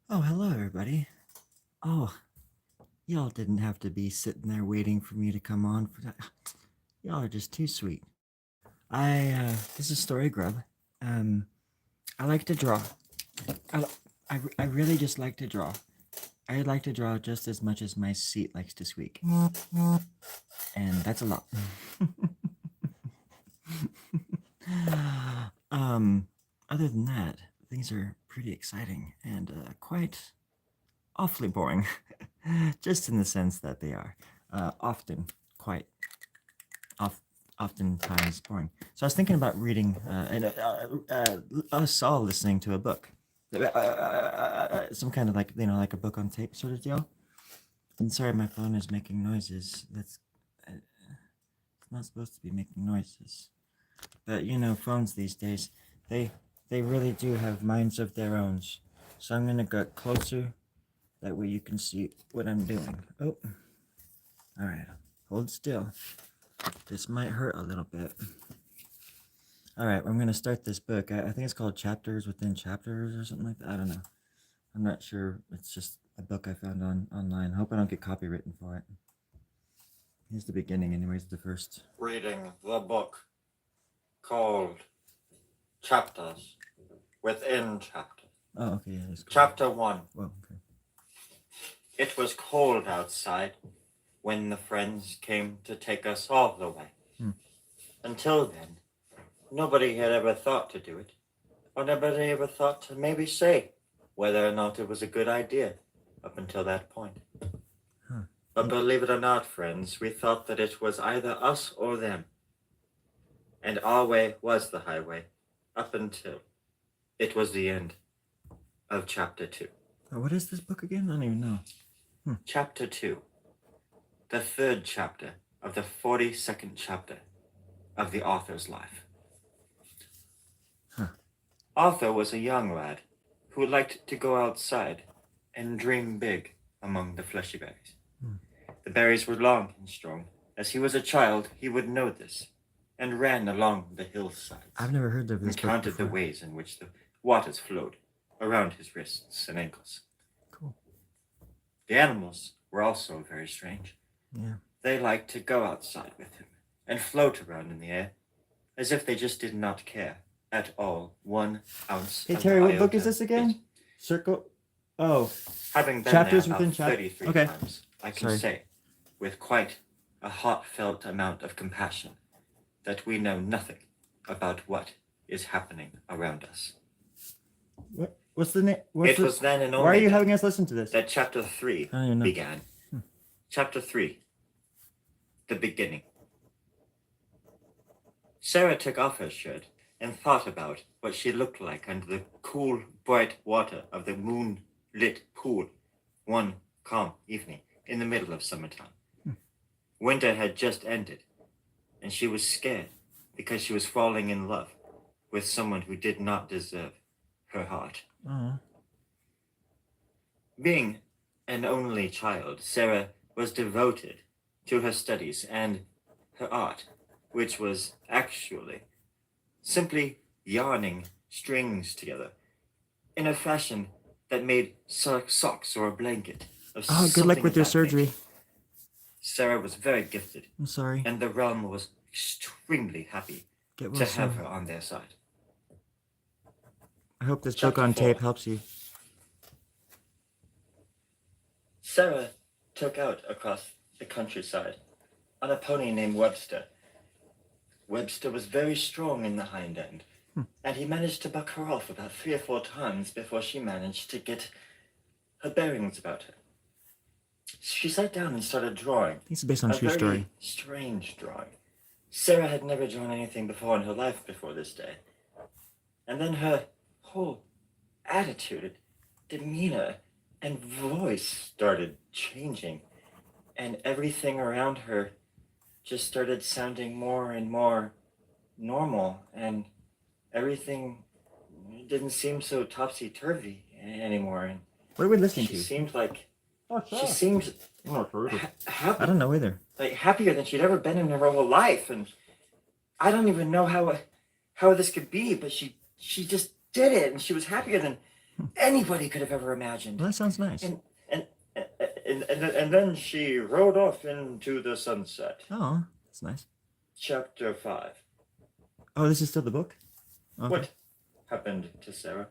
Oh, hello, everybody. Oh, y'all didn't have to be sitting there waiting for me to come on. For that. Y'all are just too sweet. This is Story Grub. Um, I like to draw. I, I really just like to draw. I like to draw just as much as my seat likes to squeak. And that's a lot. um, Other than that, things are pretty exciting and quite awfully boring. Just in the sense that they are often quite off, oftentimes boring. So I was thinking about reading us all listening to a book, some kind of like a book on tape sort of deal. And sorry, my phone is making noises. That's it's not supposed to be making noises. But phones these days, they they really do have minds of their own. So I'm gonna get closer. That way you can see what I'm doing. Oh, all right. Hold still. This might hurt a little bit. All right, I'm gonna start this book. I think it's called Chapters Within Chapters or something like that. I don't know. I'm not sure. It's just a book I found online. I hope I don't get copywritten for it. Here's the beginning, anyways. The first. Reading the book called Chapters Within Chapters. Oh, okay. Yeah, it's cool. Chapter 1. Well, okay. It was cold outside when the friends came to take us all away. Until then, nobody had ever thought to do it, or nobody ever thought to maybe say whether or not it was a good idea up until that point. But believe it or not, friends, we thought that it was either us or them. And our way was the highway, up until it was the end of Chapter 2. Oh, what is this book again? I don't even know. Chapter 2. The third chapter of the 42nd chapter of the author's life. Arthur was a young lad who liked to go outside and dream big among the fleshy berries. The berries were long and strong. As he was a child, he would know this, and ran along the hillsides. I've never heard of this and book counted the before. ways in which the waters flowed around his wrists and ankles. Cool. The animals were also very strange. Yeah. They liked to go outside with him and float around in the air as if they just did not care at all 1 ounce. Hey of Terry, what book is iota this again? bit. Circle. Oh, Having been Chapters there Within about Chapters. 33 Okay. times, I can Sorry. say, with quite a heartfelt amount of compassion, that we know nothing about what is happening around us. What's the name? It was then and Why are only you then having us listen to this? that Chapter 3 I don't even know. began. Chapter 3. The beginning. Sarah took off her shirt and thought about what she looked like under the cool, bright water of the moon-lit pool one calm evening in the middle of summertime. Winter had just ended, and she was scared because she was falling in love with someone who did not deserve her heart. Being an only child, Sarah was devoted to her studies and her art, which was actually simply yarning strings together in a fashion that made socks or a blanket of Oh, good luck something with of your that surgery. nature. Sarah was very gifted, I'm sorry. and the realm was extremely happy Get to well have soon. her on their side. I hope this book Chapter on 4. tape helps you. Sarah took out across the countryside on a pony named Webster. Webster was very strong in the hind end, and he managed to buck her off about 3 or 4 times before she managed to get her bearings about her. She sat down and started drawing. This is based on a A true very story. strange drawing. Sarah had never drawn anything before in her life before this day. And then her whole attitude, demeanor, and voice started changing. And everything around her just started sounding more and more normal. And everything didn't seem so topsy-turvy anymore. And What are we listening she to? seemed like... Oh, She seemed I don't know either. like happier than she'd ever been in her whole life, and I don't even know how this could be, but she just did it, and she was happier than anybody could have ever imagined. Well, that sounds nice. And then she rode off into the sunset. Oh, that's nice. Chapter 5. Oh, this is still the book? Okay. What happened to Sarah?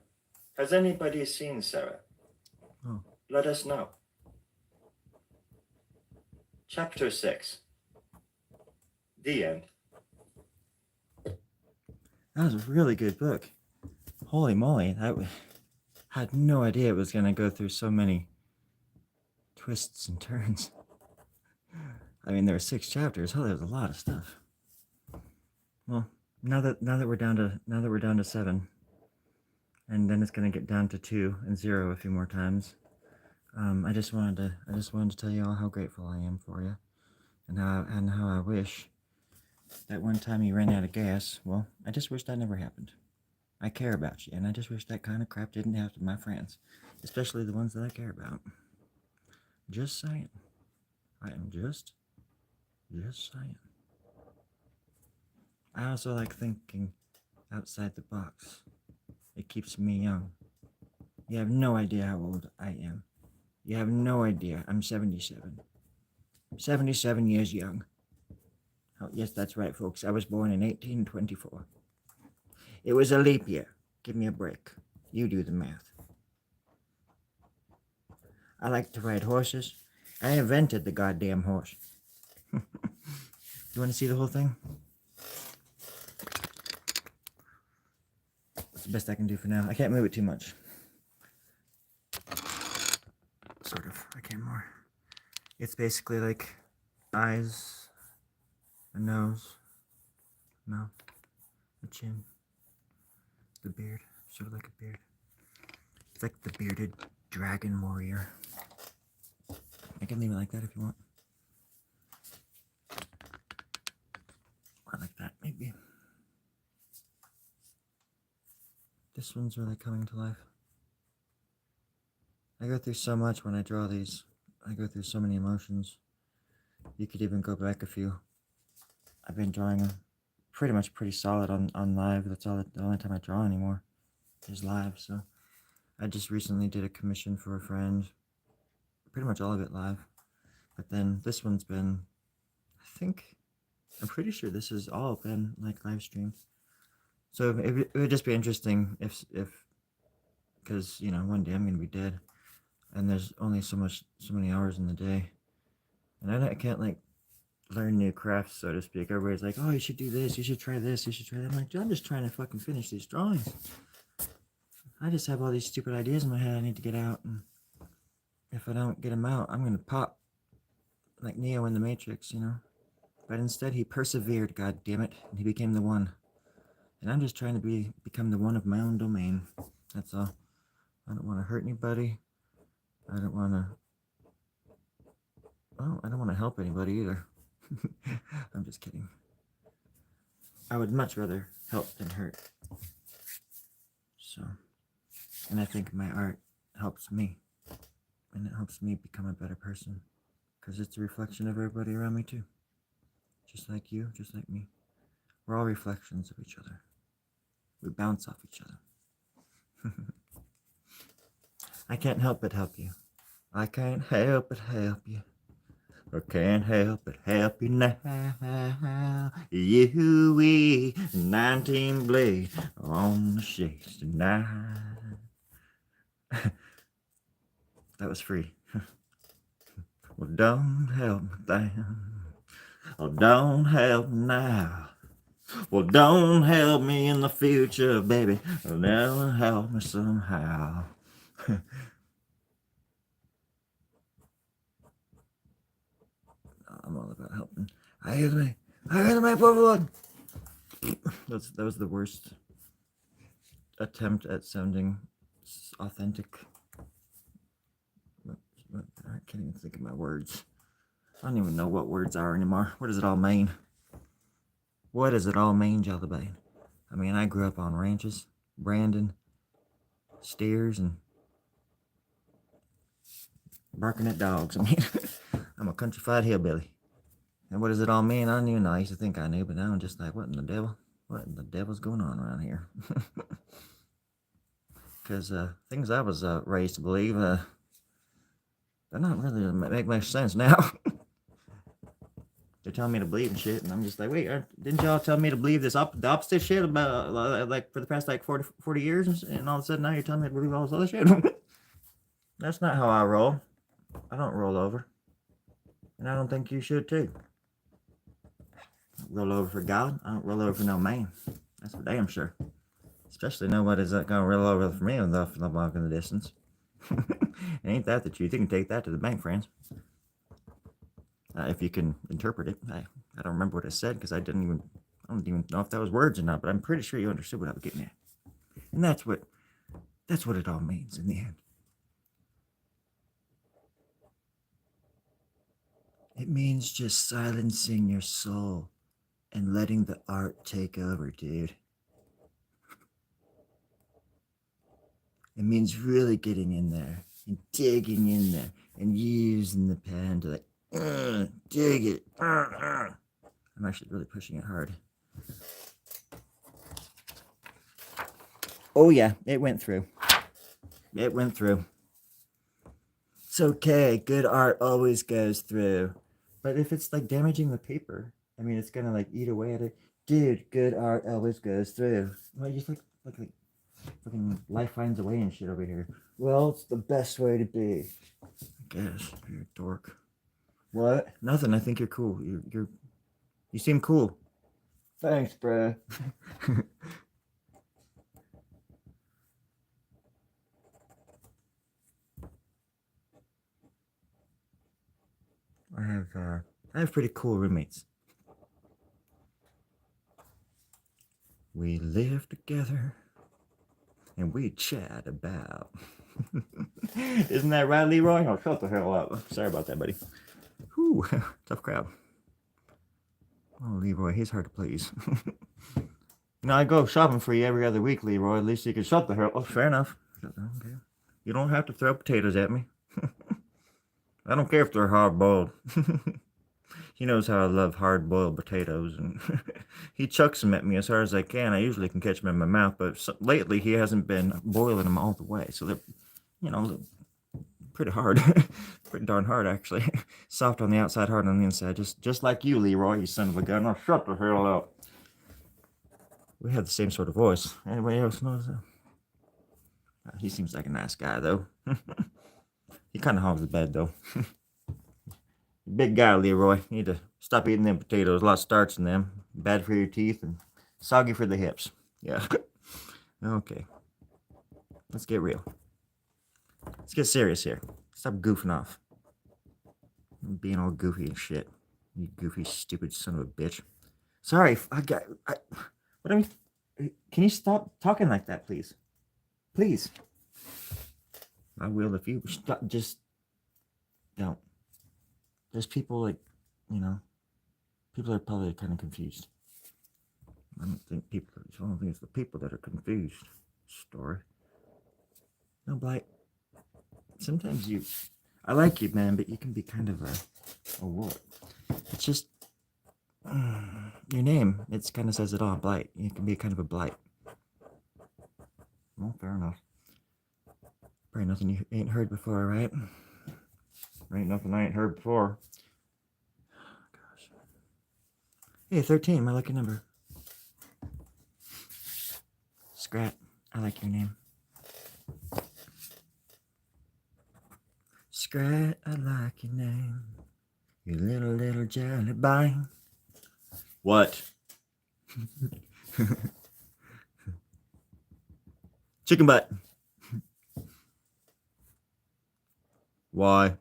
Has anybody seen Sarah? Oh. Let us know. Chapter 6. The end. That was a really good book. Holy moly, I had no idea it was going to go through so many twists and turns. I mean, there were 6 chapters. Oh, there's a lot of stuff. Well, now that we're down to 7, and then it's going to get down to 2 and 0 a few more times. I just wanted to tell you all how grateful I am for you, and how I wish that one time you ran out of gas. Well, I just wish that never happened. I care about you, and I just wish that kind of crap didn't happen to my friends, especially the ones that I care about. Just saying. I am just saying. I also like thinking outside the box. It keeps me young. You have no idea how old I am. You have no idea. I'm 77. 77 years young. Oh, yes, that's right, folks. I was born in 1824. It was a leap year. Give me a break. You do the math. I like to ride horses. I invented the goddamn horse. You want to see the whole thing? That's the best I can do for now. I can't move it too much. Sort of. I can more. It's basically like eyes, a nose, mouth, a chin, the beard, sort of like a beard. It's like the bearded dragon warrior. I can leave it like that if you want. Or like that, maybe. This one's really coming to life. I go through so much when I draw these. I go through so many emotions. You could even go back a few. I've been drawing pretty solid on live. That's the only time I draw anymore is live. So I just recently did a commission for a friend. Pretty much all of it live. But then this one's been, I'm pretty sure this has all been like live streamed. So it would just be interesting if because one day I'm gonna be dead, and there's only so many hours in the day, and I can't like learn new crafts, so to speak. Everybody's like, oh, you should do this, you should try this, you should try that. I'm like, I'm just trying to fucking finish these drawings. I just have all these stupid ideas in my head I need to get out, and if I don't get them out, I'm gonna pop like Neo in the Matrix, But instead, he persevered, god damn it, and he became the one. And I'm just trying to become the one of my own domain. That's all. I don't want to hurt anybody. I don't want to help anybody either. I'm just kidding. I would much rather help than hurt. So, and I think my art helps me. And it helps me become a better person. Because it's a reflection of everybody around me too. Just like you, just like me. We're all reflections of each other. We bounce off each other. I can't help but help you. I can't help but help you. I can't help but help you now. You, we, 19 blade on the shakes tonight. That was free. Well, don't help me then. Oh, don't help me now. Well, don't help me in the future, baby. Well, never help me somehow. I'm all about helping. Ayúdame, por favor. That was the worst attempt at sounding authentic. I can't even think of my words. I don't even know what words are anymore. What does it all mean? What does it all mean, Jellybean? I mean, I grew up on ranches, branding, steers, and barking at dogs. I mean, I'm a countrified hillbilly. And what does it all mean? I don't even know. I used to think I knew, but now I'm just like, what in the devil? What in the devil's going on around here? because things I was raised to believe, they're not really make much sense now. They're telling me to believe and shit, and I'm just like, wait, didn't y'all tell me to believe this the opposite shit about like for the past like 40 years, and all of a sudden now you're telling me to believe all this other shit? That's not how I roll. I don't roll over, and I don't think you should too. I don't roll over for God. I don't roll over for no man. That's for damn sure. Especially nobody's gonna roll over for me if I'm walking the distance. Ain't that the truth? You can take that to the bank, friends. If you can interpret it. I don't remember what I said because I don't even know if that was words or not, but I'm pretty sure you understood what I was getting at. And that's what it all means in the end. It means just silencing your soul and letting the art take over, dude. It means really getting in there and digging in there and using the pen to like dig it. I'm actually really pushing it hard. Oh yeah, it went through. It went through. It's okay. Good art always goes through. But if it's like damaging the paper, I mean, it's gonna like eat away at it. Dude, good art always goes through. Well, you just like fucking life finds a way and shit over here. Well, it's the best way to be. I guess you're a dork. What? Nothing. I think you're cool. You seem cool. Thanks, bruh. I have pretty cool roommates. We live together and we chat about. Isn't that right, Leroy? Oh, shut the hell up. Sorry about that, buddy. Whew, tough crowd. Oh, Leroy, he's hard to please. I go shopping for you every other week, Leroy. At least you can shut the hell up. Oh, fair enough. Okay. You don't have to throw potatoes at me. I don't care if they're hard-boiled. He knows how I love hard-boiled potatoes, and he chucks them at me as hard as I can. I usually can catch them in my mouth, but lately he hasn't been boiling them all the way, so they're, pretty hard. Pretty darn hard, actually. Soft on the outside, hard on the inside, just like you, Leroy, you son of a gun. Now shut the hell up. We have the same sort of voice. Anybody else knows that? He seems like a nice guy, though. He kind of hogs the bed, though. Big guy, Leroy. You need to stop eating them potatoes. A lot of starch in them. Bad for your teeth and soggy for the hips. Yeah. Okay. Let's get real. Let's get serious here. Stop goofing off. Being all goofy and shit. You goofy, stupid son of a bitch. Sorry, what are you... Can you stop talking like that, please? Please. I will if you stop. Just don't. There's people people are probably kind of confused. I don't think it's the people that are confused. Story. No, Blight. Sometimes I like you, man, but you can be kind of a wart. It's just your name. It kind of says it all. Blight. You can be kind of a blight. Well, fair enough. Probably nothing you ain't heard before, right? Ain't nothing I ain't heard before. Gosh. Hey, 13, my lucky number. Scrat, I like your name. Scrat, I like your name. You little jelly bean. What? Chicken butt. Why?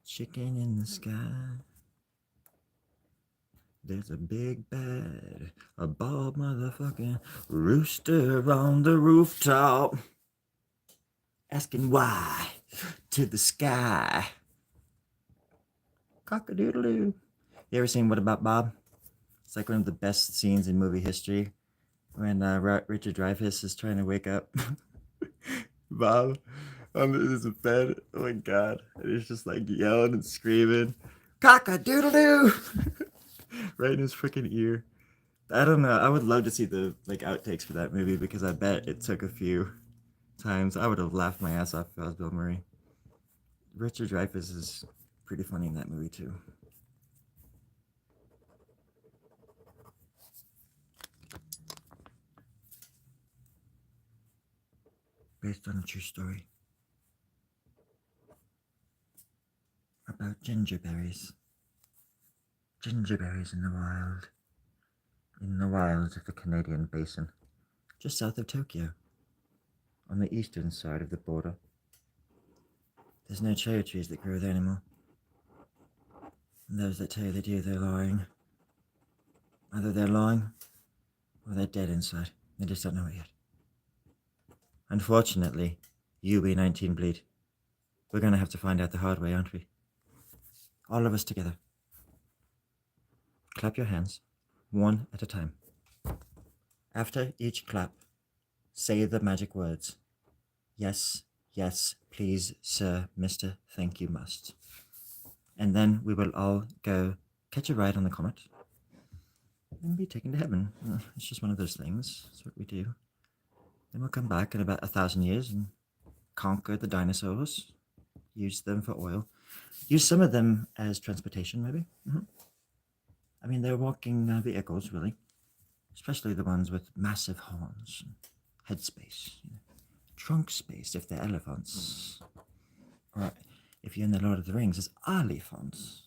Chicken in the sky. There's a big bad, a bald motherfucking rooster on the rooftop. Asking why to the sky. Cock-a-doodle-doo. You ever seen What About Bob? It's like one of the best scenes in movie history when Richard Dreyfuss is trying to wake up Bob on his bed. Oh my god. And he's just like yelling and screaming, cock-a-doodle-doo! Right in his freaking ear. I don't know. I would love to see the like outtakes for that movie because I bet it took a few times. I would have laughed my ass off if I was Bill Murray. Richard Dreyfuss is pretty funny in that movie too. Based on a true story about gingerberries. Gingerberries in the wild of the Canadian basin, just south of Tokyo, on the eastern side of the border. There's no cherry trees that grow there anymore. And those that tell you they do, they're lying. Either they're lying, or they're dead inside. They just don't know it yet. Unfortunately, UB19 bleed. We're gonna have to find out the hard way, aren't we? All of us together. Clap your hands, one at a time. After each clap, say the magic words. Yes, yes, please, sir, Mr. Thank You Must. And then we will all go catch a ride on the comet and be taken to heaven. It's just one of those things. That's what we do. Then we'll come back in about 1,000 years and conquer the dinosaurs, use them for oil, use some of them as transportation, maybe. I mean, they're walking vehicles, really, especially the ones with massive horns, and head space, trunk space if they're elephants, or if you're in the Lord of the Rings, it's elephants.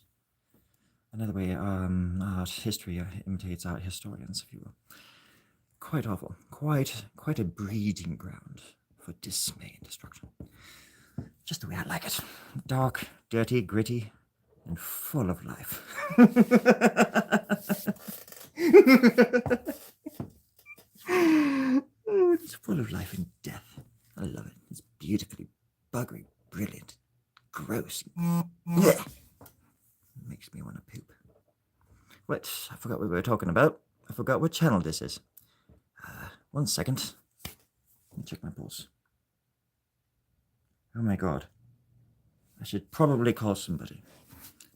Another way art history imitates art historians, if you will. Quite awful. Quite a breeding ground for dismay and destruction. Just the way I like it. Dark, dirty, gritty, and full of life. Oh, it's full of life and death. I love it. It's beautifully buggery, brilliant, gross. Blech. Makes me want to poop. Wait, I forgot what we were talking about. I forgot what channel this is. 1 second. Let me check my pulse. Oh my god. I should probably call somebody.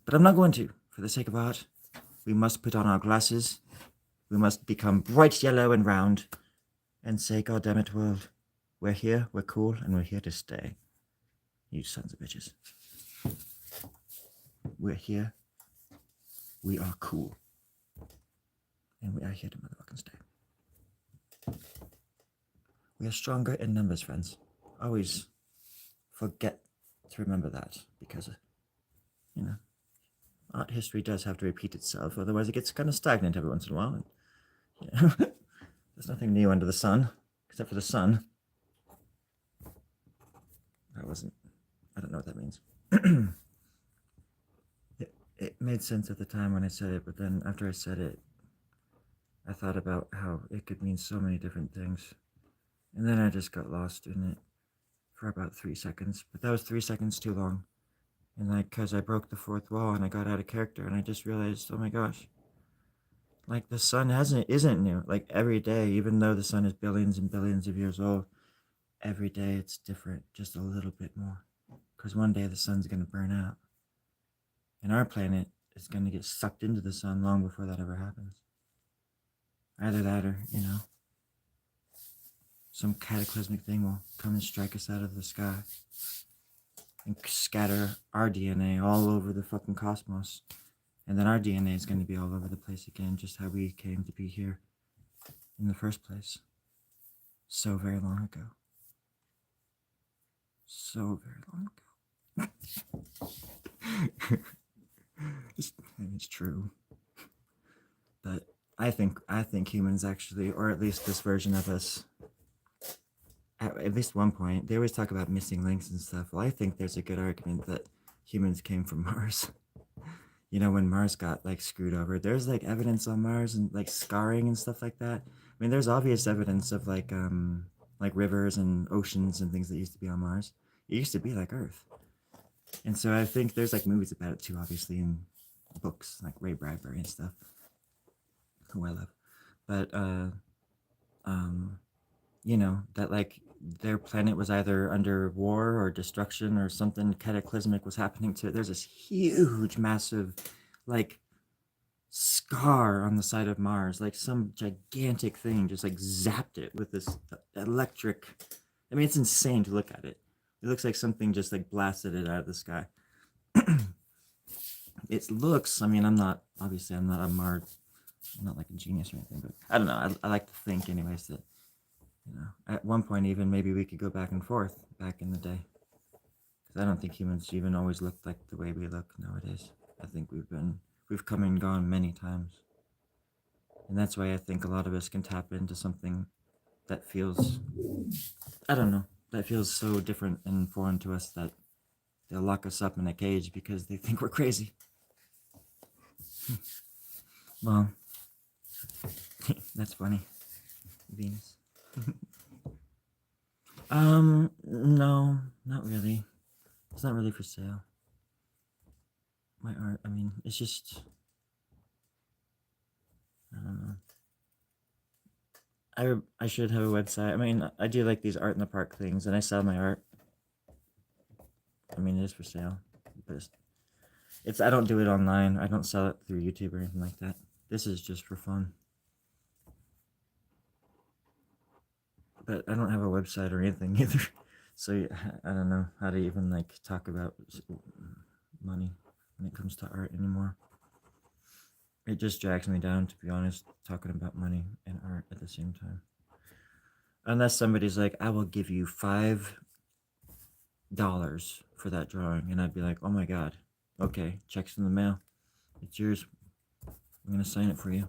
But I'm not going to. For the sake of art, we must put on our glasses. We must become bright yellow and round and say, God damn it, world. We're here, we're cool, and we're here to stay. You sons of bitches. We're here. We are cool. And we are here to motherfucking stay. We are stronger in numbers, friends. Always forget to remember that because, art history does have to repeat itself. Otherwise, it gets kind of stagnant every once in a while. And, there's nothing new under the sun, except for the sun. I don't know what that means. It made sense at the time when I said it, but then after I said it, I thought about how it could mean so many different things. And then I just got lost in it for about 3 seconds. But that was 3 seconds too long. And because I broke the fourth wall and I got out of character and I just realized, oh my gosh, like the sun isn't new. Like every day, even though the sun is billions and billions of years old, every day it's different, just a little bit more. Because one day the sun's going to burn out. And our planet is going to get sucked into the sun long before that ever happens. Either that or, some cataclysmic thing will come and strike us out of the sky and scatter our DNA all over the fucking cosmos. And then our DNA is going to be all over the place again, just how we came to be here in the first place. So very long ago. So very long ago. It's true. But I think humans actually, or at least this version of us, at least one point, they always talk about missing links and stuff. Well, I think there's a good argument that humans came from Mars. When Mars got screwed over, there's evidence on Mars and scarring and stuff like that. I mean, there's obvious evidence of like rivers and oceans and things that used to be on Mars. It used to be like Earth. And so I think there's movies about it too, obviously, and books like Ray Bradbury and stuff, who I love. But that their planet was either under war or destruction or something cataclysmic was happening to it. There's this huge, massive, scar on the side of Mars, like some gigantic thing just like zapped it with this electric. I mean, it's insane to look at it. It looks like something just like blasted it out of the sky. It looks, I mean, I'm not a Mars, I'm not like a genius or anything, but I don't know. I like to think, anyways, that, you know, at one point even maybe we could go back and forth back in the day. Because I don't think humans even always look like the way we look nowadays. I think we've come and gone many times. And that's why I think a lot of us can tap into something that feels, I don't know, that feels so different and foreign to us that they'll lock us up in a cage because they think we're crazy. Well, that's funny. Venus. No, not really. It's not really for sale. My art, I mean, it's just, I don't know. I should have a website. I mean, I do like these art in the park things, and I sell my art. I mean, it is for sale, but it's I don't do it online. I don't sell it through YouTube or anything like that. This is just for fun. But I don't have a website or anything either, so I don't know how to even like talk about money when it comes to art anymore. It just drags me down, to be honest, talking about money and art at the same time. Unless somebody's like, I will give you $5 for that drawing, and I'd be like, oh my god, okay, check's in the mail, it's yours, I'm gonna sign it for you.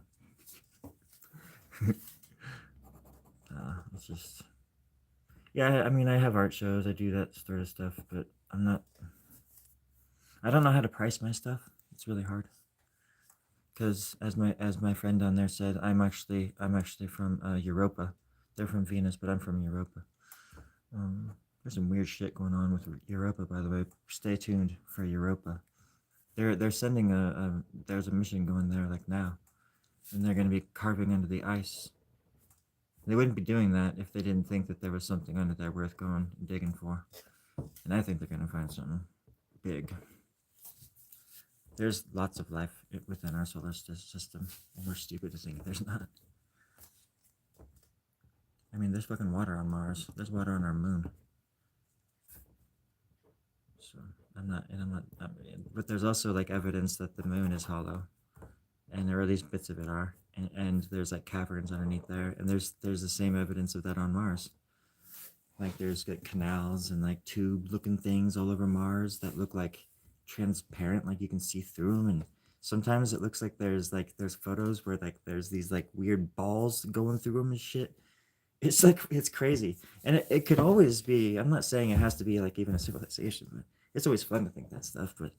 It's just, yeah, I mean, I have art shows, I do that sort of stuff, but I don't know how to price my stuff. It's really hard. Because as my friend down there said, I'm actually from Europa. They're from Venus, but I'm from Europa. There's some weird shit going on with Europa, by the way. Stay tuned for Europa. They're sending there's a mission going there like now, and they're going to be carving into the ice. They wouldn't be doing that if they didn't think that there was something under there worth going and digging for. And I think they're going to find something big. There's lots of life within our solar system, and we're stupid to think there's not. I mean, there's fucking water on Mars. There's water on our moon. So I'm not, but there's also like evidence that the moon is hollow, and there are these bits of it are, and there's like caverns underneath there, and there's the same evidence of that on Mars. Like there's like canals and like tube-looking things all over Mars that look like transparent, like you can see through them, and sometimes it looks like there's photos where like there's these like weird balls going through them and shit. It's like, it's crazy, and it could always be, I'm not saying it has to be like even a civilization, but it's always fun to think that stuff. But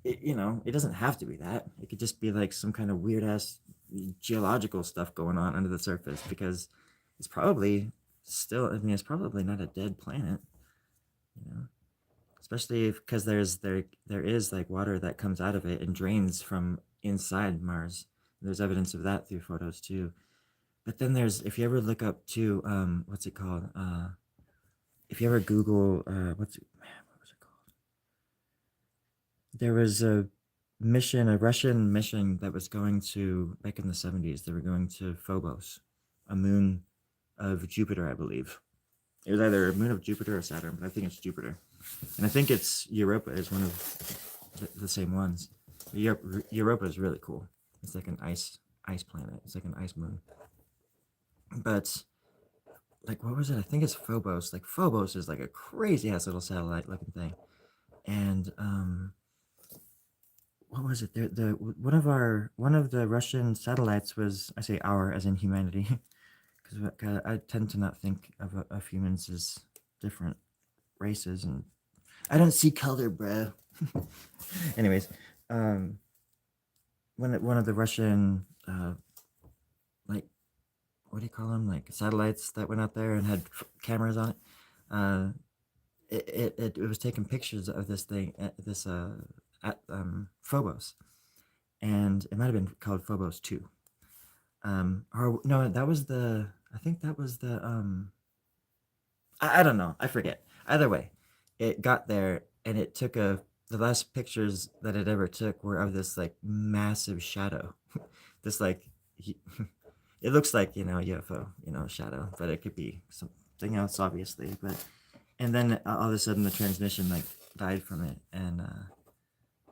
it doesn't have to be that. It could just be like some kind of weird ass geological stuff going on under the surface, because it's probably still, I mean, it's probably not a dead planet, especially because there is like water that comes out of it and drains from inside Mars. There's evidence of that through photos too. But then if you ever look up to what's it called? If you ever Google what was it called? There was a Russian mission that was going to, back in the 70s, they were going to Phobos, a moon of Jupiter, I believe. It was either a moon of Jupiter or Saturn, but I think it's Jupiter. And I think it's Europa is one of the same ones. Europa is really cool. It's like an ice planet. It's like an ice moon. But like, what was it? I think it's Phobos. Like Phobos is like a crazy ass little satellite looking thing. And what was it? One of the Russian satellites was, I say our as in humanity, because I tend to not think of humans as different races, and I don't see color, bro. Anyways, one of the Russian like, what do you call them, like satellites that went out there and had cameras on it, it was taking pictures of this thing at Phobos, and it might have been called Phobos 2, or no, that was I think that was I don't know, I forget. Either way, it got there and the last pictures that it ever took were of this like massive shadow this like he, it looks like a UFO, shadow, but it could be something else, obviously. But and then all of a sudden the transmission like died from it, and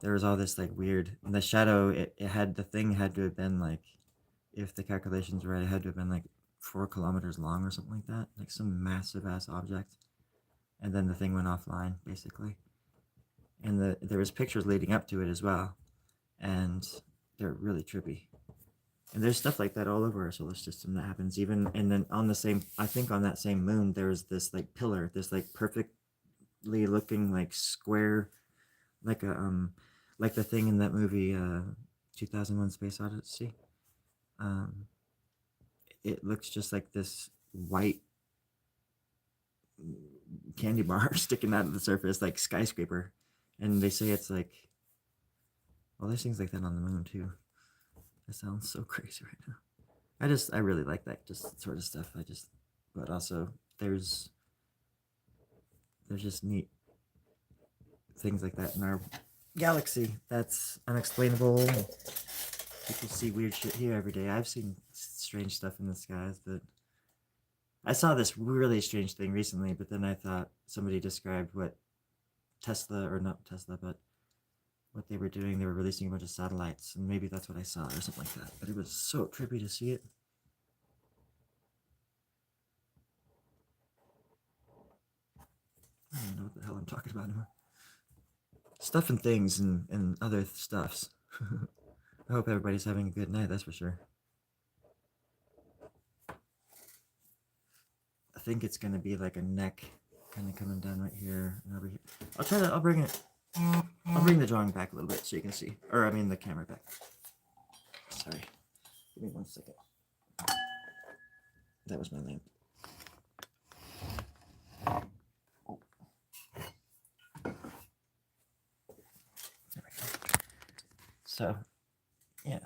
there was all this like weird. The shadow, it had the thing had to have been like, if the calculations were right, it had to have been like 4 kilometers long or something like that, like some massive ass object. And then the thing went offline, basically. And there was pictures leading up to it as well, and they're really trippy. And there's stuff like that all over our solar system that happens. Even and then on the same, I think on that same moon, there was this like pillar, this like perfectly looking like square, like like the thing in that movie, 2001: Space Odyssey. Um, it looks just like this white candy bar sticking out of the surface, like skyscraper. And they say it's like, well, there's things like that on the moon too. That sounds so crazy right now. I really like that just sort of stuff. But also there's just neat things like that in our galaxy that's unexplainable. People see weird shit here every day. I've seen strange stuff in the skies, but I saw this really strange thing recently, but then I thought somebody described what Tesla, or not Tesla, but what they were doing. They were releasing a bunch of satellites, and maybe that's what I saw or something like that. But it was so trippy to see it. I don't even know what the hell I'm talking about anymore. Stuff and things and other stuffs. I hope everybody's having a good night, that's for sure. I think it's gonna be like a neck kind of coming down right here and over here. I'll bring the drawing back a little bit so you can see. Or I mean the camera back. Sorry. Give me 1 second. That was my lamp. There we go. So, yeah.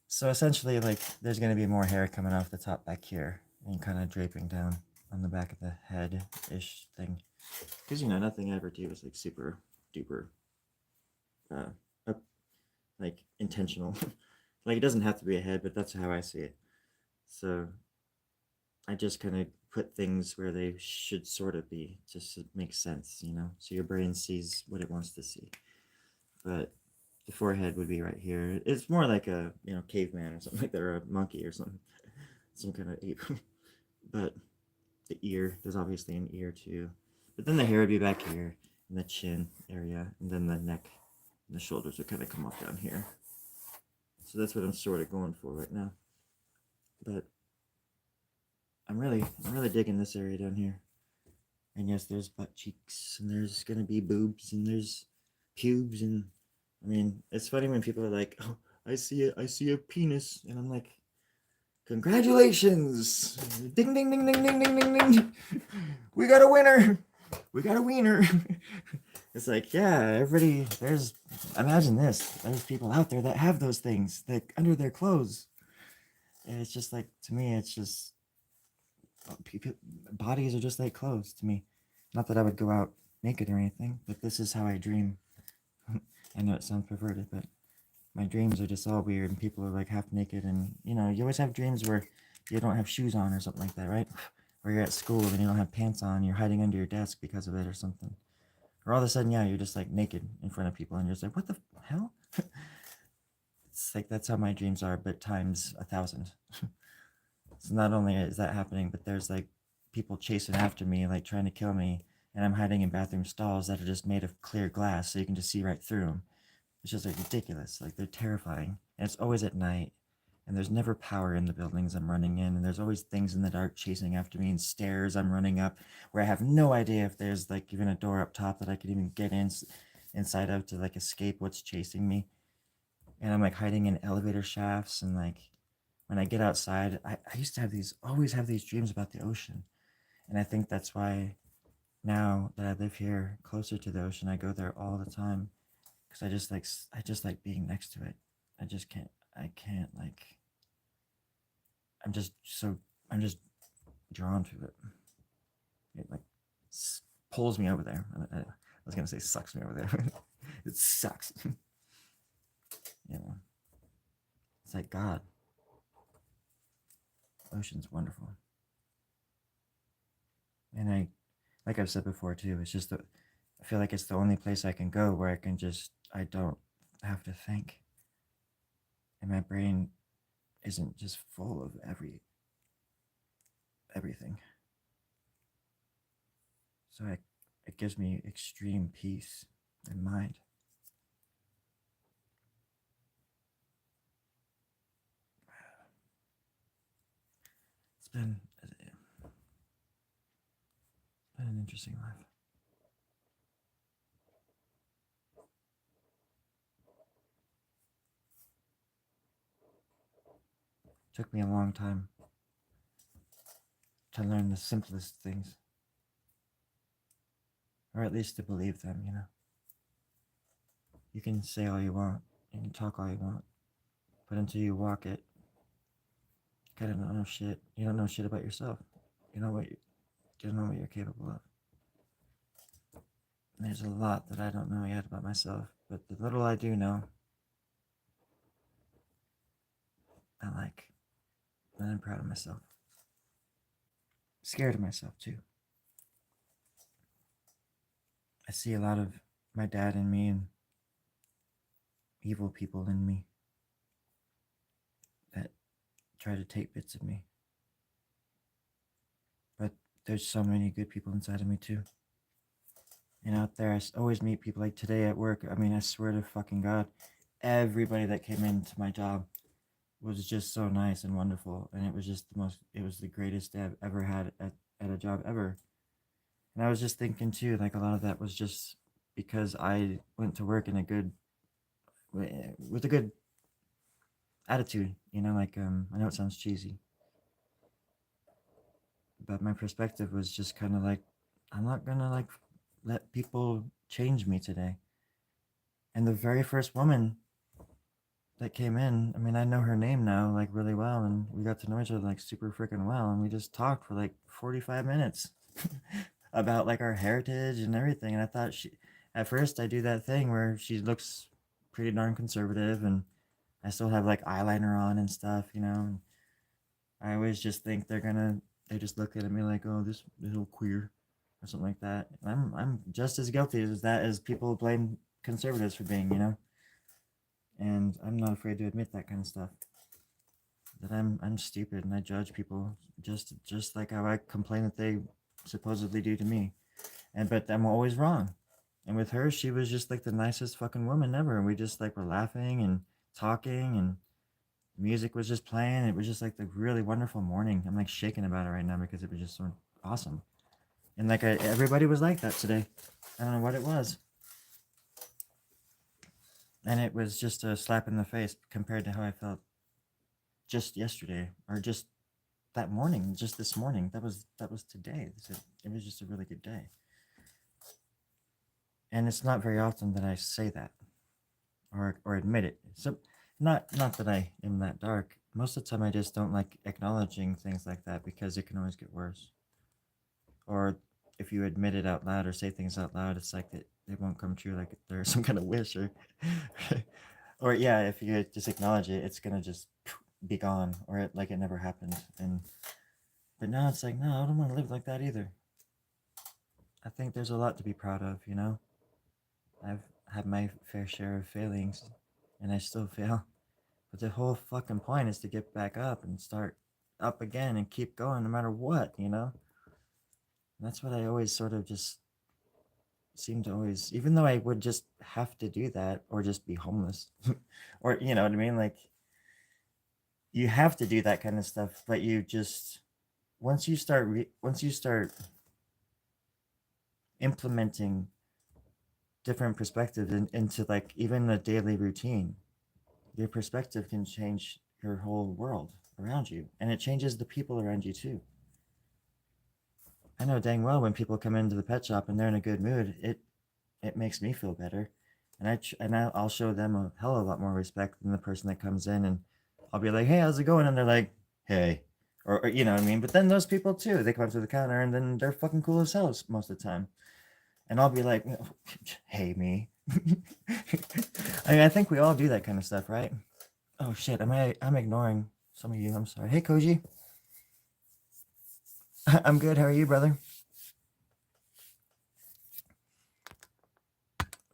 So essentially, like, there's going to be more hair coming off the top back here and kind of draping down on the back of the head-ish thing. Because, nothing I ever do is, like, super duper, like, intentional. Like, it doesn't have to be a head, but that's how I see it. So, I just kind of put things where they should sort of be, just to make sense, So your brain sees what it wants to see. But the forehead would be right here. It's more like a caveman or something like that, or a monkey or something, some kind of ape. But the ear, there's obviously an ear too. But then the hair would be back here in the chin area, and then the neck and the shoulders would kind of come off down here. So that's what I'm sort of going for right now. But I'm really digging this area down here. And yes, there's butt cheeks, and there's gonna be boobs, and there's pubes, and I mean, it's funny when people are like, "Oh, I see a penis," and I'm like, "Congratulations! Ding ding ding ding ding ding ding ding! We got a winner! We got a wiener!" It's like, yeah, everybody. Imagine this. There's people out there that have those things under their clothes, and it's just like, to me, it's just bodies are just like clothes to me. Not that I would go out naked or anything, but this is how I dream. I know it sounds perverted, but my dreams are just all weird, and people are like half naked, and you always have dreams where you don't have shoes on or something like that, right? Or you're at school and you don't have pants on, you're hiding under your desk because of it or something. Or all of a sudden, yeah, you're just like naked in front of people, and you're just like, what the hell? It's like, that's how my dreams are, but times 1,000. So not only is that happening, but there's like people chasing after me, like trying to kill me, and I'm hiding in bathroom stalls that are just made of clear glass, so you can just see right through them. It's just like ridiculous. Like, they're terrifying, and it's always at night, and there's never power in the buildings I'm running in, and there's always things in the dark chasing after me, and stairs I'm running up where I have no idea if there's like even a door up top that I could even get inside of to like escape what's chasing me. And I'm like hiding in elevator shafts, and like when I get outside, I used to always have these dreams about the ocean. And I think that's why now that I live here closer to the ocean, I go there all the time. Because I just like being next to it. I can't like, I'm just drawn to it. It like pulls me over there. I was going to say sucks me over there. It sucks. It's like God. Ocean's wonderful. And like I've said before too, it's just I feel like it's the only place I can go where I don't have to think. And my brain isn't just full of everything. So it gives me extreme peace in mind. It's been an interesting life. Took me a long time to learn the simplest things. Or at least to believe them, you know. You can say all you want, you can talk all you want, but until you walk it, you kind of don't know shit. You don't know shit about yourself. You don't know what you're capable of. And there's a lot that I don't know yet about myself, but the little I do know, I like. And I'm proud of myself. Scared of myself too. I see a lot of my dad in me and evil people in me that try to take bits of me. But there's so many good people inside of me too. And out there, I always meet people like today at work. I mean, I swear to fucking God, everybody that came into my job was just so nice and wonderful. And it was just it was the greatest day I've ever had at a job ever. And I was just thinking too, like a lot of that was just because I went to work in with a good attitude, you know, like, I know it sounds cheesy, but my perspective was just kind of like, I'm not gonna like let people change me today. And the very first woman that came in, I mean, I know her name now like really well, and we got to know each other like super freaking well, and we just talked for like 45 minutes about like our heritage and everything. And I thought at first I do that thing where she looks pretty darn conservative, and I still have like eyeliner on and stuff, you know. And I always just think they just look at me like, oh, this little queer or something like that. And I'm just as guilty as that as people blame conservatives for being, you know. And I'm not afraid to admit that kind of stuff. That I'm stupid and I judge people just like how I complain that they supposedly do to me. But I'm always wrong. And with her, she was just like the nicest fucking woman ever. And we just like were laughing and talking, and music was just playing. It was just like the really wonderful morning. I'm like shaking about it right now because it was just so awesome. And like everybody was like that today. I don't know what it was. And it was just a slap in the face compared to how I felt just yesterday, or just that morning, just this morning. That was today. It was just a really good day. And it's not very often that I say that or admit it. So not that I am that dark. Most of the time I just don't like acknowledging things like that because it can always get worse. Or if you admit it out loud or say things out loud, it's like it won't come true, like there's some kind of wish, or yeah, if you just acknowledge it, it's gonna just be gone, or like it never happened. But now it's like, no, I don't want to live like that either. I think there's a lot to be proud of, you know. I've had my fair share of failings, and I still fail. But the whole fucking point is to get back up and start up again and keep going no matter what, you know. And that's what I always sort of just seem to always, even though I would just have to do that or just be homeless, or you know what I mean, like you have to do that kind of stuff, but you just once you start implementing different perspectives into like even a daily routine, your perspective can change your whole world around you, and it changes the people around you too. I know dang well when people come into the pet shop and they're in a good mood, it makes me feel better, and I'll show them a hell of a lot more respect than the person that comes in, and I'll be like, hey, how's it going? And they're like, hey, or you know what I mean. But then those people too, they come up to the counter and then they're fucking cool as hell most of the time, and I'll be like, hey, me. I mean, I think we all do that kind of stuff, right? Oh shit, I'm ignoring some of you. I'm sorry. Hey Koji. I'm good. How are you, brother?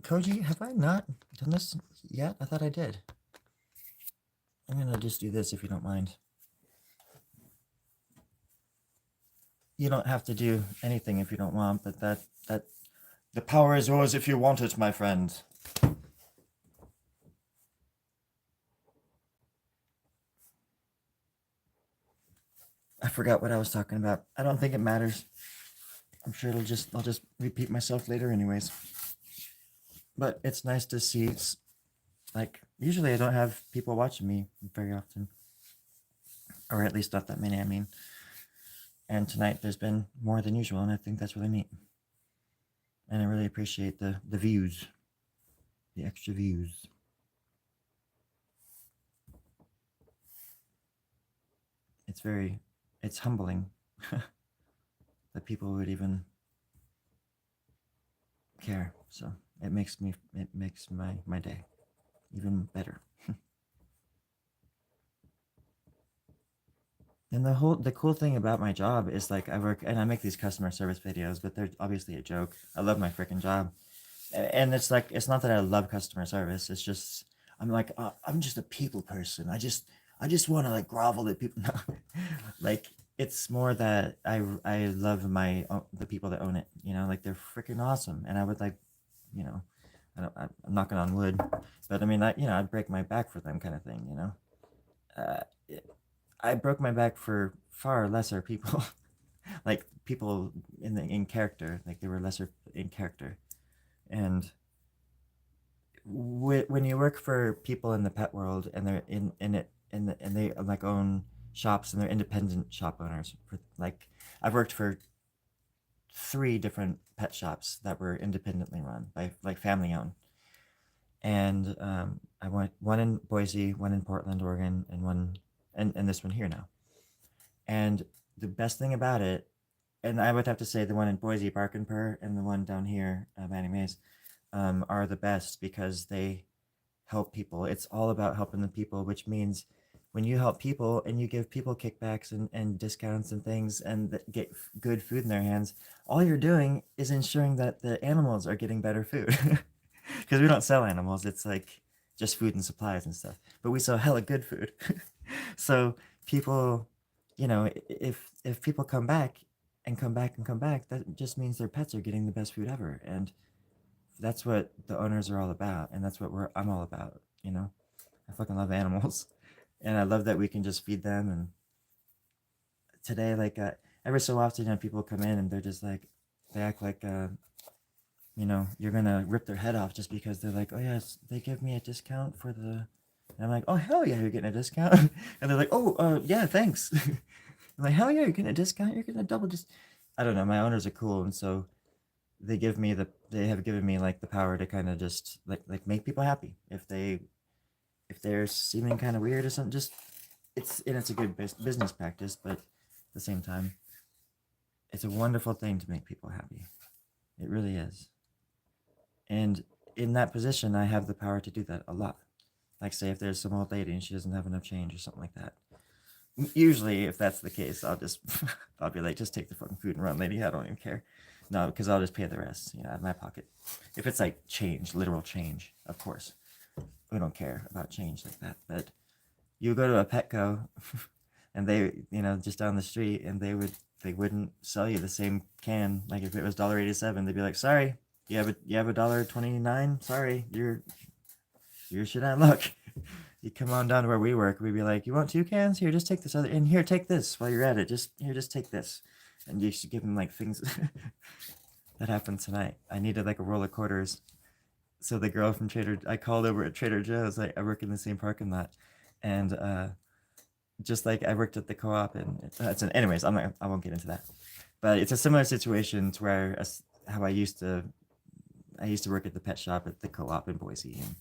Koji, have I not done this yet? I thought I did. I'm gonna just do this if you don't mind. You don't have to do anything if you don't want, but that the power is yours if you want it, my friend. I forgot what I was talking about. I don't think it matters. I'm sure I'll just repeat myself later anyways. But it's nice to see, like, usually I don't have people watching me very often. Or at least not that many, I mean. And tonight there's been more than usual, and I think that's really neat. And I really appreciate the views, the extra views. It's humbling that people would even care. So it makes my day even better. And the cool thing about my job is, like, I work and I make these customer service videos, but they're obviously a joke. I love my freaking job. And it's like, it's not that I love customer service. It's just, I'm like, I'm just a people person. I just want to, like, grovel at people. No. Like, it's more that I love the people that own it, you know, like, they're freaking awesome. And I would, like, you know, I'm knocking on wood, but I mean, I'd break my back for them, kind of thing, you know. I broke my back for far lesser people, like people in character, like they were lesser in character. And when you work for people in the pet world and they're in it and they like own shops and they're independent shop owners, for like, I've worked for 3 different pet shops that were independently run by, like, family owned. And I went one in Boise, one in Portland, Oregon, and one and this one here now. And the best thing about it, and I would have to say the one in Boise, Bark and Purr, and the one down here, Manny Mays, are the best because they help people. It's all about helping the people, which means when you help people and you give people kickbacks and discounts and things and get good food in their hands, all you're doing is ensuring that the animals are getting better food. Because we don't sell animals, it's like just food and supplies and stuff. But we sell hella good food. So people, if people come back and come back and come back, that just means their pets are getting the best food ever. And that's what the owners are all about, and that's what I'm all about. I fucking love animals, and I love that we can just feed them. And today, like, every so often, people come in and they're just like, they act like, you're gonna rip their head off just because they're like, oh yes, they give me a discount for the. And I'm like, oh hell yeah, you're getting a discount, and they're like, oh yeah, thanks. I'm like, hell yeah, you're getting a discount, you're getting a double just. I don't know, my owners are cool, and so they have given me, like, the power to kind of just like make people happy if they're seeming kind of weird or something. Just it's a good business practice, but at the same time, it's a wonderful thing to make people happy. It really is. And in that position, I have the power to do that a lot. Like, say if there's some old lady and she doesn't have enough change or something like that. Usually, if that's the case, I'll be like, just take the fucking food and run, lady. I don't even care. No, because I'll just pay the rest, out of my pocket. If it's like change, literal change, of course, we don't care about change like that. But you go to a Petco, and they, just down the street, and they wouldn't sell you the same can. Like, if it was $1.87, they'd be like, sorry, you have a $1.29. Sorry, you're shit out of luck. You come on down to where we work, we'd be like, you want 2 cans? Here, just take this other, and here, take this while you're at it. Just take this. And you should give them, like, things. That happened tonight. I needed, like, a roll of quarters. So the girl from I called over at Trader Joe's. Like, I work in the same parking lot. And just like I worked at the co-op, and anyways, I won't get into that. But it's a similar situation to where how I used to work at the pet shop at the co-op in Boise, and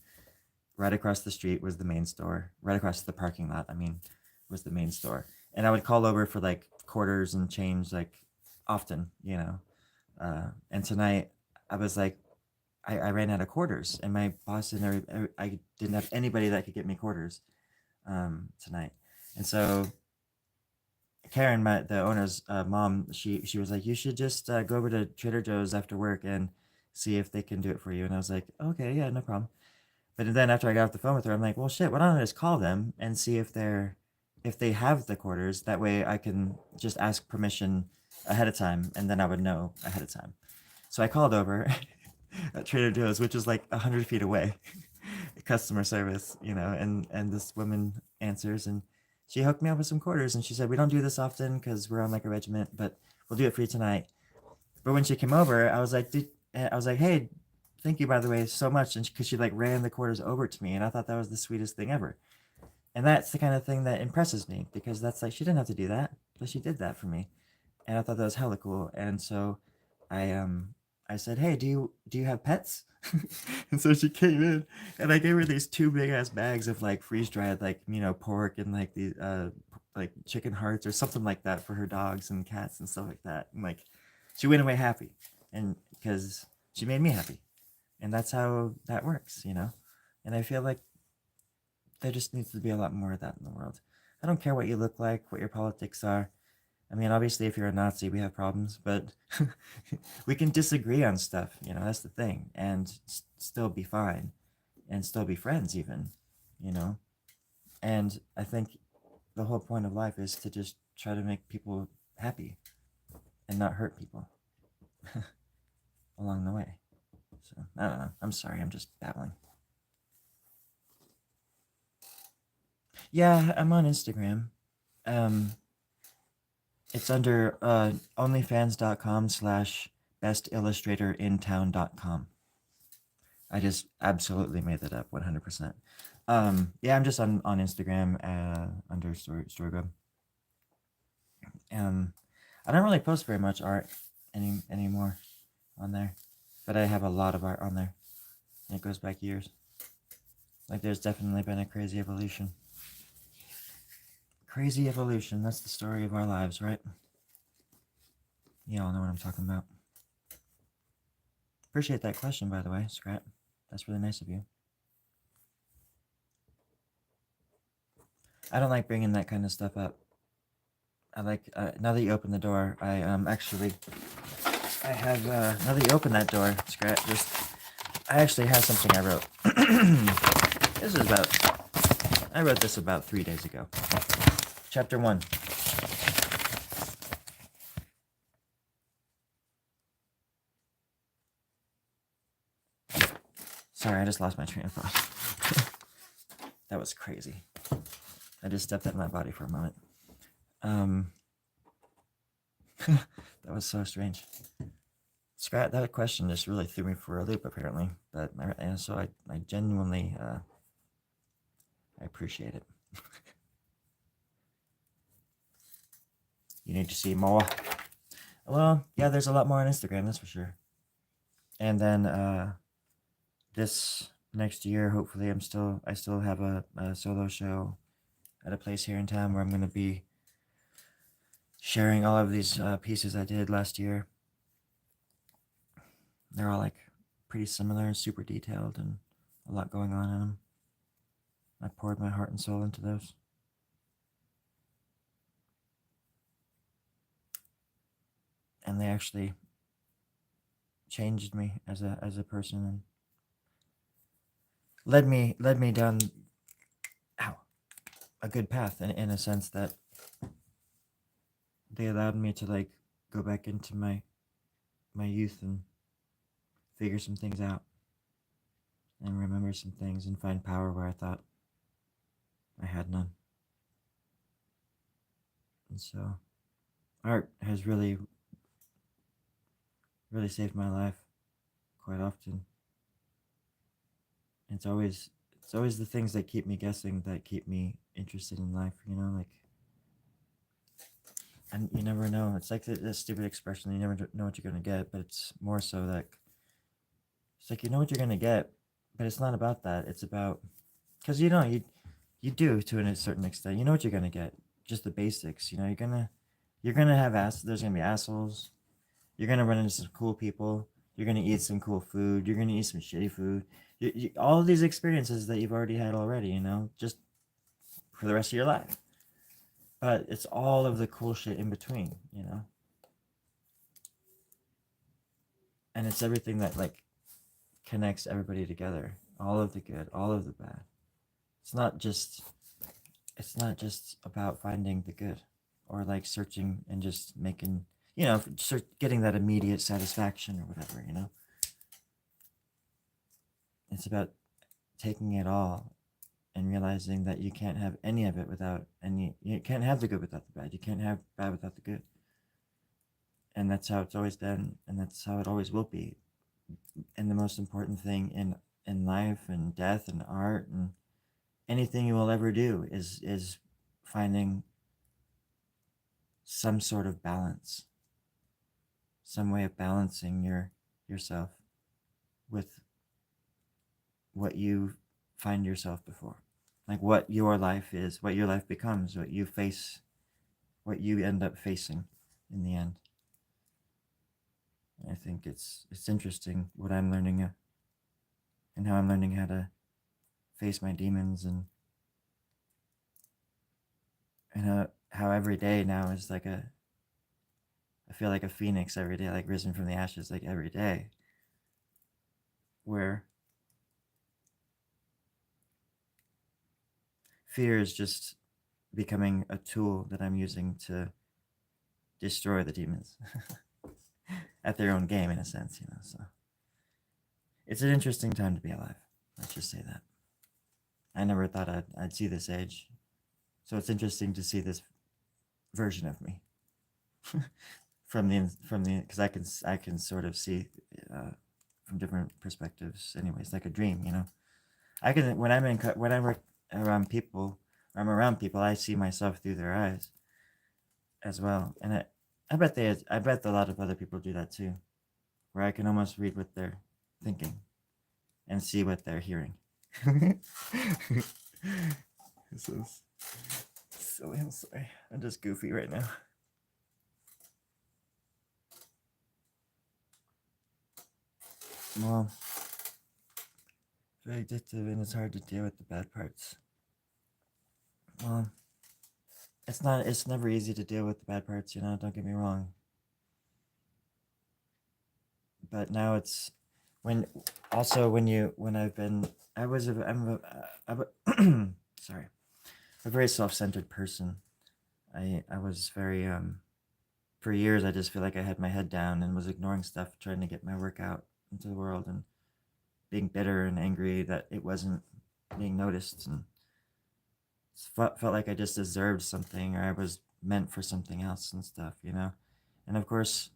right across the street was the main store. Right across the parking lot, was the main store. And I would call over for, like, quarters and change, like, often, and tonight I was like, I ran out of quarters, and my boss and I didn't have anybody that could get me quarters. tonight. And so Karen, the owner's mom, she was like, you should just go over to Trader Joe's after work and see if they can do it for you. And I was like, okay, yeah, no problem. But then after I got off the phone with her, I'm like, well, shit, why don't I just call them and see if they have the quarters? That way I can just ask permission ahead of time, and then I would know ahead of time. So I called over at Trader Joe's, which is like 100 feet away, customer service, and this woman answers, and she hooked me up with some quarters, and she said, we don't do this often because we're on like a regiment, but we'll do it for you tonight. But when she came over, I was like, hey, thank you, by the way, so much. And because she like ran the quarters over to me, and I thought that was the sweetest thing ever. And that's the kind of thing that impresses me, because that's like, she didn't have to do that, but she did that for me. And I thought that was hella cool. And so I said, hey, do you have pets? And so she came in, and I gave her these two big ass bags of like freeze dried, like, pork and like the like chicken hearts or something like that for her dogs and cats and stuff like that. And like, she went away happy, and because she made me happy, and that's how that works. And I feel like there just needs to be a lot more of that in the world. I don't care what you look like, what your politics are. I mean, obviously, if you're a Nazi, we have problems, but we can disagree on stuff. That's the thing, and still be fine, and still be friends, even. And I think the whole point of life is to just try to make people happy and not hurt people along the way. So I don't know. I'm sorry. I'm just babbling. Yeah, I'm on Instagram. Um, it's under onlyfans.com/bestillustratorintown.com. I just absolutely made that up 100%. Yeah, I'm just on Instagram under Storygrub. I don't really post very much art anymore on there, but I have a lot of art on there. And it goes back years. Like, there's definitely been a crazy evolution. Crazy evolution. That's the story of our lives, right? You all know what I'm talking about. Appreciate that question, by the way, Scrap. That's really nice of you. I don't like bringing that kind of stuff up. I like, now that you open the door, I have, now that you open that door, Scrap, I actually have something I wrote. I wrote this about 3 days ago. Chapter 1. Sorry, I just lost my train of thought. That was crazy. I just stepped out of my body for a moment. That was so strange. Scrat, that question just really threw me for a loop, apparently. And so I genuinely I appreciate it. You need to see more. Well, yeah, there's a lot more on Instagram, that's for sure. And then this next year, hopefully, I still have a solo show at a place here in town where I'm going to be sharing all of these pieces I did last year. They're all like pretty similar, super detailed, and a lot going on in them. I poured my heart and soul into those. And they actually changed me as a person and led me down a good path in a sense that they allowed me to like go back into my youth and figure some things out and remember some things and find power where I thought I had none. And so art has really saved my life quite often. It's always the things that keep me guessing, that keep me interested in life, like, and you never know. It's like the stupid expression, you never know what you're going to get, but it's more so that it's like, you know what you're going to get, but it's not about that. It's about, because you do to a certain extent, you know what you're going to get, just the basics. You're going to have there's going to be assholes. You're going to run into some cool people. You're going to eat some cool food. You're going to eat some shitty food. All of these experiences that you've already had already, just for the rest of your life. But it's all of the cool shit in between, you know? And it's everything that like connects everybody together. All of the good, all of the bad. It's not just about finding the good or like searching and just making, you know, getting that immediate satisfaction or whatever, you know? It's about taking it all and realizing that you can't have any of it without any, you can't have the good without the bad. You can't have bad without the good. And that's how it's always been, and that's how it always will be. And the most important thing in life and death and art and anything you will ever do is finding some sort of balance, some way of balancing yourself with what you find yourself before, like what your life is, what your life becomes, what you face, what you end up facing in the end. I think it's interesting what I'm learning and how I'm learning how to face my demons and how every day now is like I feel like a phoenix every day, like risen from the ashes, like every day, where fear is just becoming a tool that I'm using to destroy the demons at their own game, in a sense, you know. So it's an interesting time to be alive. Let's just say that. I never thought I'd see this age, so it's interesting to see this version of me from the because I can sort of see from different perspectives. Anyways, like a dream, you know. I can when I'm around people, I'm around people, I see myself through their eyes as well, and I bet a lot of other people do that too, where I can almost read what they're thinking and see what they're hearing. This is silly. I'm sorry. I'm just goofy right now. Well, very addictive, and it's hard to deal with the bad parts. Well, it's never easy to deal with the bad parts, you know, don't get me wrong. But now it's when I've been sorry, a very self-centered person. I was very for years I just feel like I had my head down and was ignoring stuff, trying to get my work out into the world and being bitter and angry that it wasn't being noticed, and felt like I just deserved something or I was meant for something else and stuff, you know. And of course,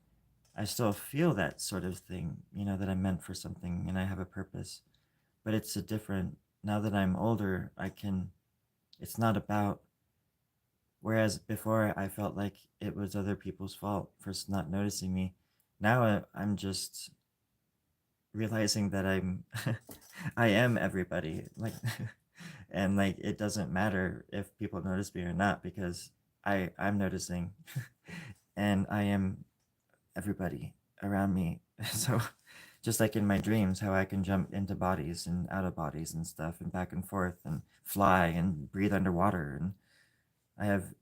I still feel that sort of thing, you know, that I'm meant for something and I have a purpose. But it's a different, now that I'm older, it's not about, whereas before I felt like it was other people's fault for not noticing me. Now I'm just realizing that I am everybody. Like, and like, it doesn't matter if people notice me or not because I'm noticing and I am everybody around me. So just like in my dreams, how I can jump into bodies and out of bodies and stuff and back and forth and fly and breathe underwater, and I have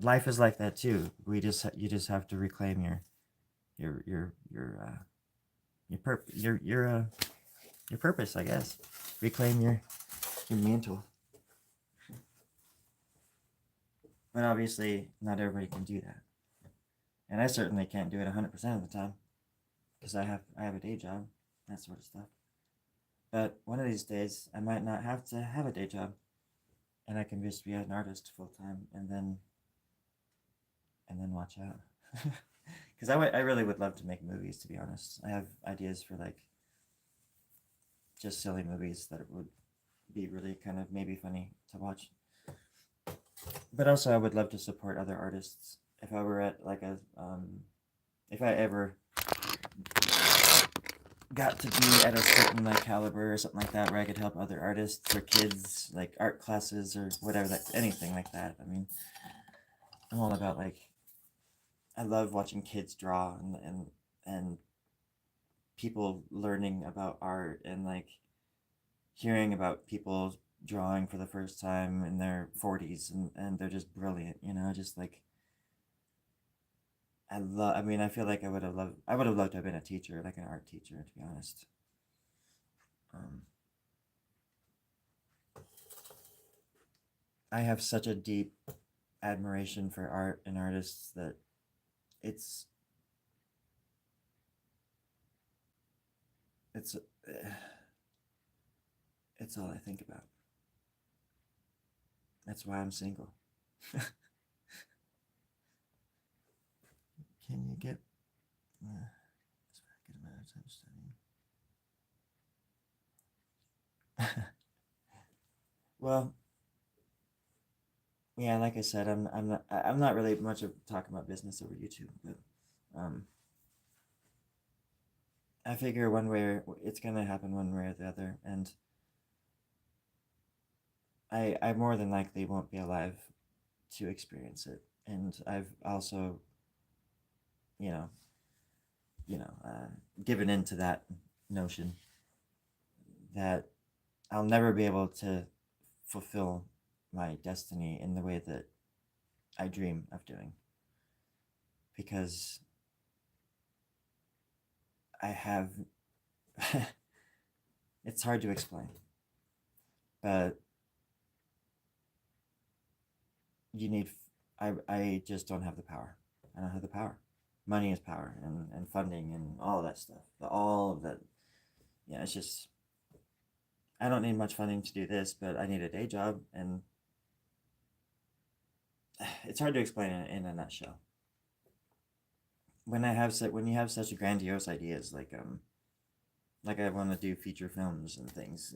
life is like that too. You just have to reclaim your purpose, I guess. Reclaim your mantle. But obviously, not everybody can do that, and I certainly can't do it 100% of the time because I have a day job, that sort of stuff. But one of these days, I might not have to have a day job, and I can just be an artist full time, and then watch out. Because I really would love to make movies. To be honest, I have ideas for like just silly movies that would be really kind of maybe funny to watch. But also, I would love to support other artists. If I were at like if I ever got to be at a certain like caliber or something like that, where I could help other artists or kids, like art classes or whatever, that anything like that. I mean, I'm all about like, I love watching kids draw and people learning about art and like hearing about people drawing for the first time in their 40s, and they're just brilliant, you know, just like I mean, I feel like I would have loved to have been a teacher, like an art teacher, to be honest. Um, I have such a deep admiration for art and artists that it's it's it's all I think about. That's why I'm single. Can you get a good amount of time studying? Well, yeah, like I said, I'm not really much of talking about business over YouTube, but um, I figure one way it's gonna happen one way or the other, and I more than likely won't be alive to experience it, and I've also, you know, given into that notion that I'll never be able to fulfill my destiny in the way that I dream of doing, because I have it's hard to explain, but you need I just don't have the power. I don't have the power. Money is power, and funding and all of that stuff. All of that. Yeah, it's just I don't need much funding to do this, but I need a day job, and it's hard to explain in a nutshell. When you have such grandiose ideas like I want to do feature films and things,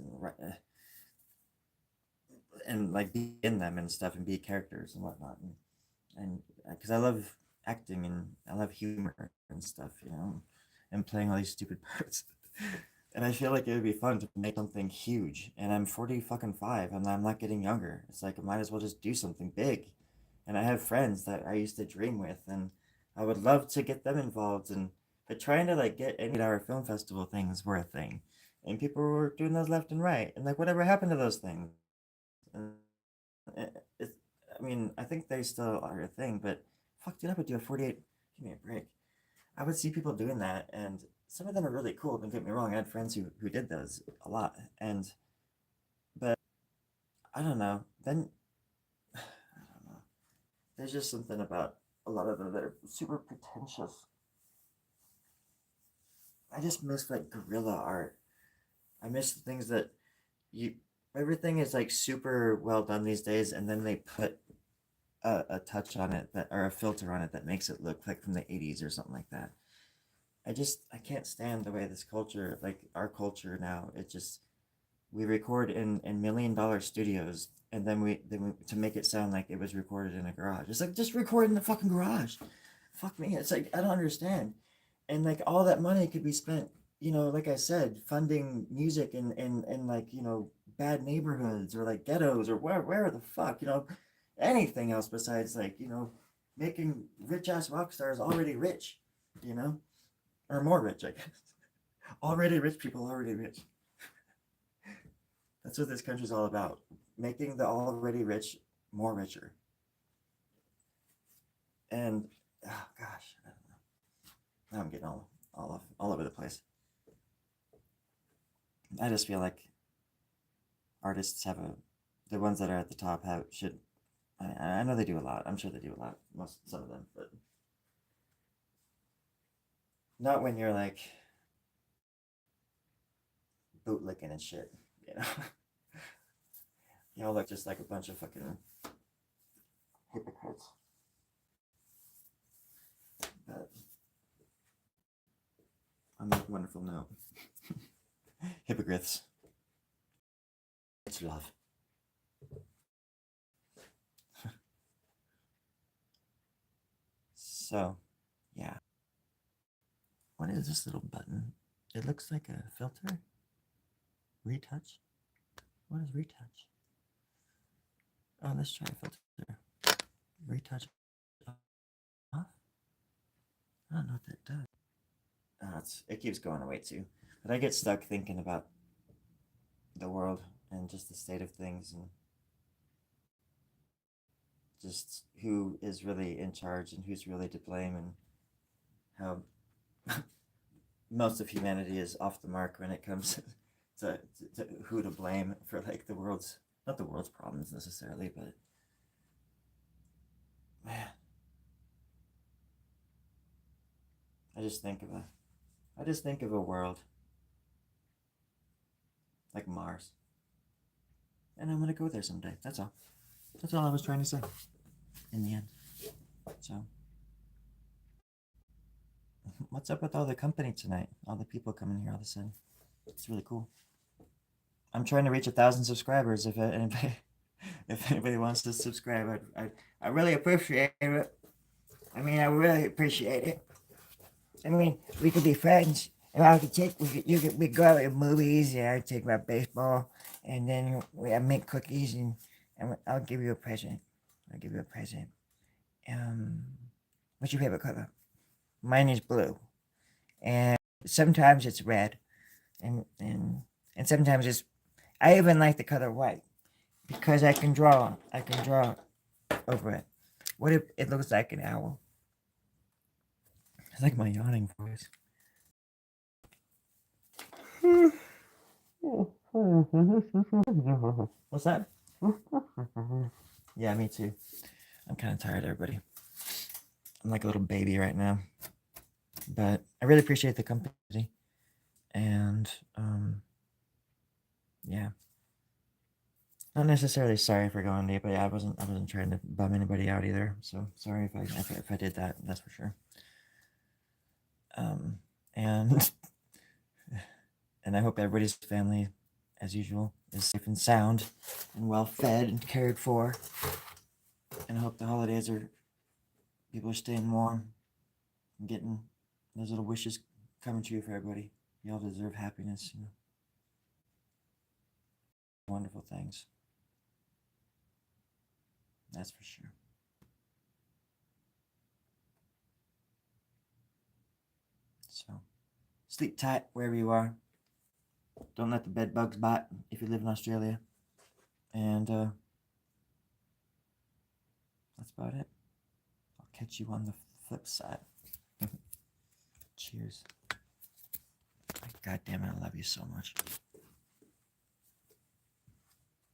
and like be in them and stuff, and be characters and whatnot, and because I love acting and I love humor and stuff, you know, and playing all these stupid parts. And I feel like it would be fun to make something huge. And I'm 40 fucking 5, and I'm not getting younger. It's like I might as well just do something big. And I have friends that I used to dream with, and I would love to get them involved. And but trying to like get any our film festival things were a thing, and people were doing those left and right. And like, whatever happened to those things? And it's, I mean, I think they still are a thing, but fuck, dude, I would do a 48. Give me a break. I would see people doing that, and some of them are really cool. Don't get me wrong. I had friends who did those a lot, and but I don't know. Then I don't know. There's just something about a lot of them that are super pretentious. I just miss like guerrilla art. I miss the things that you. Everything is like super well done these days, and then they put a touch on it that or a filter on it that makes it look like from the 80s or something like that. I can't stand the way this culture, like our culture now, it just we record in $1 million studios, and then we to make it sound like it was recorded in a garage. It's like just record in the fucking garage. Fuck me. It's like I don't understand. And like all that money could be spent, you know, like I said, funding music in like, you know, bad neighborhoods or like ghettos or where the fuck, you know, anything else besides like, you know, making rich ass rock stars already rich, you know? Or more rich, I guess. Already rich people already rich. That's what this country's all about. Making the already rich more richer. And oh gosh, I don't know. Now I'm getting all over the place. I just feel like artists have a the ones that are at the top have should I know they do a lot. I'm sure they do a lot. Some of them, but not when you're like bootlicking and shit. You know, y'all look just like a bunch of fucking hypocrites. But on that wonderful note, hypocrites. It's love. So, yeah. What is this little button? It looks like a filter. Retouch? What is retouch? Oh, let's try filter. Retouch off? I don't know what that does. It keeps going away too. But I get stuck thinking about the world and just the state of things, and just who is really in charge and who's really to blame, and how most of humanity is off the mark when it comes to who to blame for like the world's, not the world's problems necessarily, but man, I just think of a world like Mars, and I'm gonna go there someday. That's all. That's all I was trying to say in the end. So, what's up with all the company tonight? All the people coming here all of a sudden. It's really cool. I'm trying to reach 1,000 subscribers. If anybody wants to subscribe, I really appreciate it. I mean, I really appreciate it. I mean, we could be friends. And I could take, we go out to movies, and I take my baseball, and then I make cookies, and I'll give you a present. What's your favorite color? Mine is blue, and sometimes it's red, and sometimes it's. I even like the color white, because I can draw over it. What if it looks like an owl? It's like my yawning voice. What's that? Yeah, me too. I'm kind of tired, everybody. I'm like a little baby right now. But I really appreciate the company. And yeah. Not necessarily sorry for going deep, but yeah, I wasn't trying to bum anybody out either. So sorry if I did that, that's for sure. And and I hope everybody's family, as usual, is safe and sound and well fed and cared for. And I hope the holidays people are staying warm and getting those little wishes coming true for everybody. You all deserve happiness, wonderful things. That's for sure. So, sleep tight wherever you are. Don't let the bed bugs bite if you live in Australia. And that's about it. I'll catch you on the flip side. Cheers. God damn it, I love you so much.